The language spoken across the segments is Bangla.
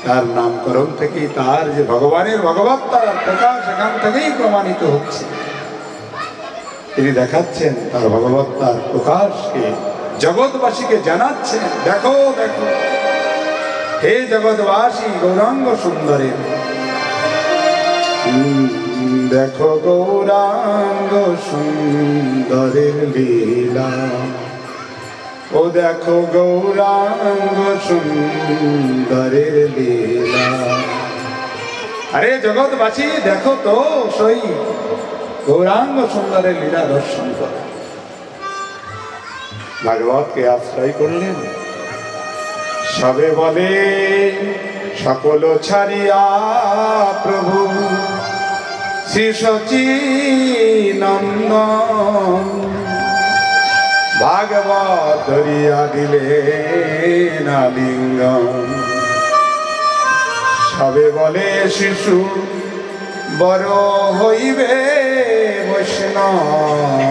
তার নামকরণ থেকেই তার যে ভগবানের ভগবত্তার প্রকাশ এখান থেকেই প্রমাণিত হচ্ছে। তিনি দেখাচ্ছেন তার ভগবত্তার প্রকাশকে, জগৎবাসীকে জানাচ্ছেন, দেখো দেখো হে জগৎবাসী গৌরাঙ্গ সুন্দরের, দেখো গৌরাঙ্গ সুন্দরের লীলা, ও দেখো গৌরাঙ্গ সুন্দরের লীলা। আরে জগৎবাসী দেখো তো সই গৌরাঙ্গ সুন্দরের লীলা দর্শন করো। ভাগবতকে আশ্রয় করলেন। সবে বলে সকল ছাড়িয়া প্রভু শ্রী সচিনন্দন, ভাগবত ধরিয়া দিলেন আলিঙ্গন। সবে বলে শিশু বড় হইবে বৈষ্ণব,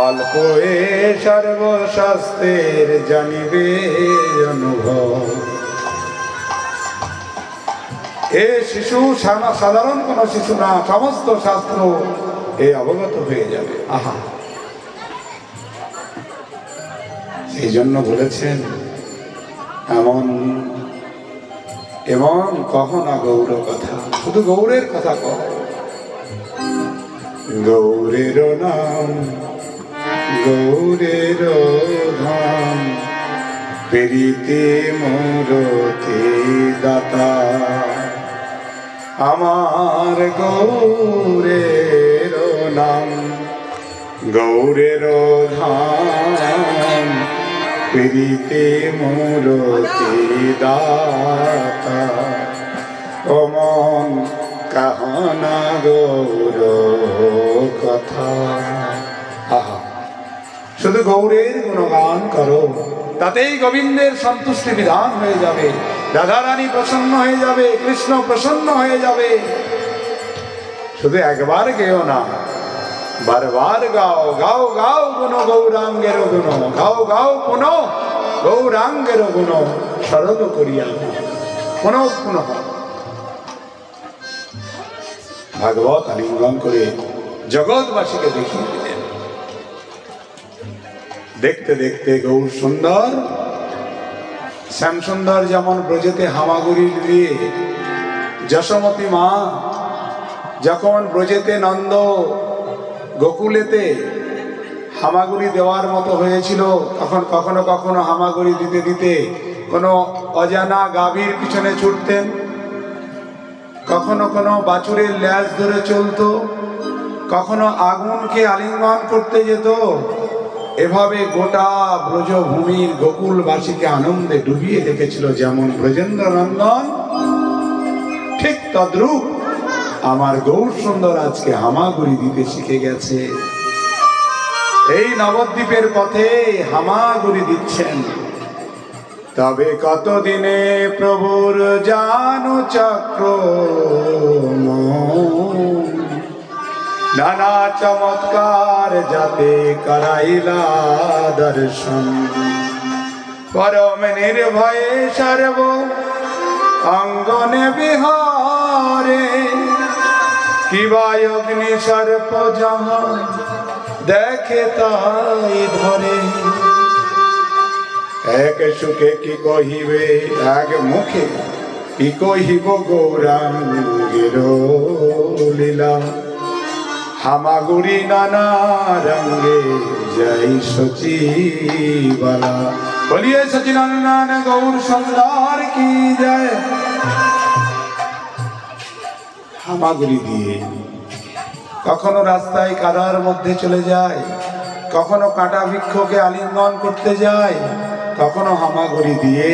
অল্প এ সর্বশাস্ত্রের জানিবে অনুভব। এ শিশু সাধারণ কোন শিশু না, সমস্ত শাস্ত্র এ অবগত হয়ে যাবে। আহা, সেই জন্য বলেছেন এমন এমন কহ না গৌর কথা, শুধু গৌরের কথা কহ। গৌরের নাম গৌরের ধাম, পেরিতে মোরতে দাতা, আমার গৌরের নাম গৌরের ধাম, পেরিতে মোরতে দাতা, অমন কাহনা গৌর কথা। আহা, শুধু গৌরের গুণগান করো, তাতেই গোবিন্দের সন্তুষ্টি বিধান হয়ে যাবে, রাধারানী প্রসন্ন হয়ে যাবে, কৃষ্ণ প্রসন্ন হয়ে যাবে। শুধু একবার গেও না, বারবার গাও, গাও গাও গুণ গৌরাঙ্গের গুণ, গাও গাও পুনঃ গৌরাঙ্গের গুণ, সরল করিয়া পুনঃ পুনঃ। ভাগবত আলিঙ্গন করে জগৎবাসীকে দেখিয়ে দিলেন। দেখতে দেখতে গৌর সুন্দর শ্যাম সুন্দর যেমন ব্রজেতে হামাগুড়ি দিয়ে, যশোমতী মা যখন ব্রজেতে নন্দ গোকুলেতে হামাগুড়ি দেওয়ার মতো হয়েছিল, তখন কখনো কখনো হামাগুড়ি দিতে দিতে কোনো অজানা গাভীর পিছনে ছুটতেন, কখনো কোনো বাছুরের ল্যাজ ধরে চলতো, কখনো আগুনকে আলিঙ্গন করতে যেত। এভাবে গোটা ব্রজভূমির গোকুলবাসীকে আনন্দে ডুবিয়ে রেখেছিল। যেমন ব্রজেন্দ্র নন্দন, ঠিক তদ্রূপ আমার গৌর সুন্দর আজকে হামাগুড়ি দিতে শিখে গেছে। এই নবদ্বীপের পথে হামাগুড়ি দিচ্ছেন। তবে কতদিনে প্রভুর জানু চক্র, নানা চমৎকার যাতে করাইলা দর্শন, পরম নির্ভয়ে সর্ব অঙ্গনে বিহারে, কিবা অগ্নি সর্প যাহা দেখে তাই ধরে। এক সুখে কি কহিবে, এক মুখে কি কহিব গৌরাঙ্গের লীলা, হামাগুড়ি নানা রঙ্গে জয় সচিবালা। বলিয়ে সচিনন্দন গৌর সুন্দর কি জয়। হামাগুড়ি দিয়ে কখনো রাস্তায় কাদার মধ্যে চলে যায়, কখনো কাঁটা বৃক্ষকে আলিঙ্গন করতে যায়, কখনো হামাগুড়ি দিয়ে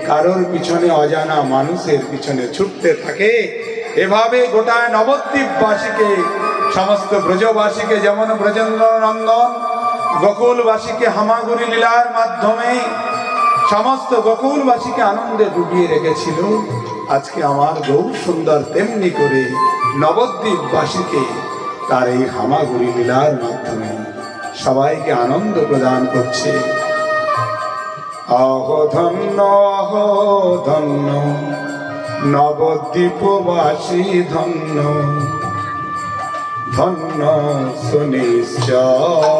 কারোর পিছনে অজানা মানুষের পিছনে ছুটতে থাকে। এভাবে গোটা নবদ্বীপবাসীকে, সমস্ত ব্রজবাসীকে, যেমন ব্রজেন্দ্র নন্দন গোকুলবাসীকে হামাগুড়ি লীলার মাধ্যমে সমস্ত গোকুলবাসীকে আনন্দে ডুবিয়ে রেখেছিল, আজকে আমার গৌর সুন্দর তেমনি করে নবদ্বীপবাসীকে তার এই হামাগুড়ি লীলার মাধ্যমে সবাইকে আনন্দ প্রদান করছে। আহ ধন্য নবদ্বীপবাসী ধন্য ধন্য সুনিশ্চয়।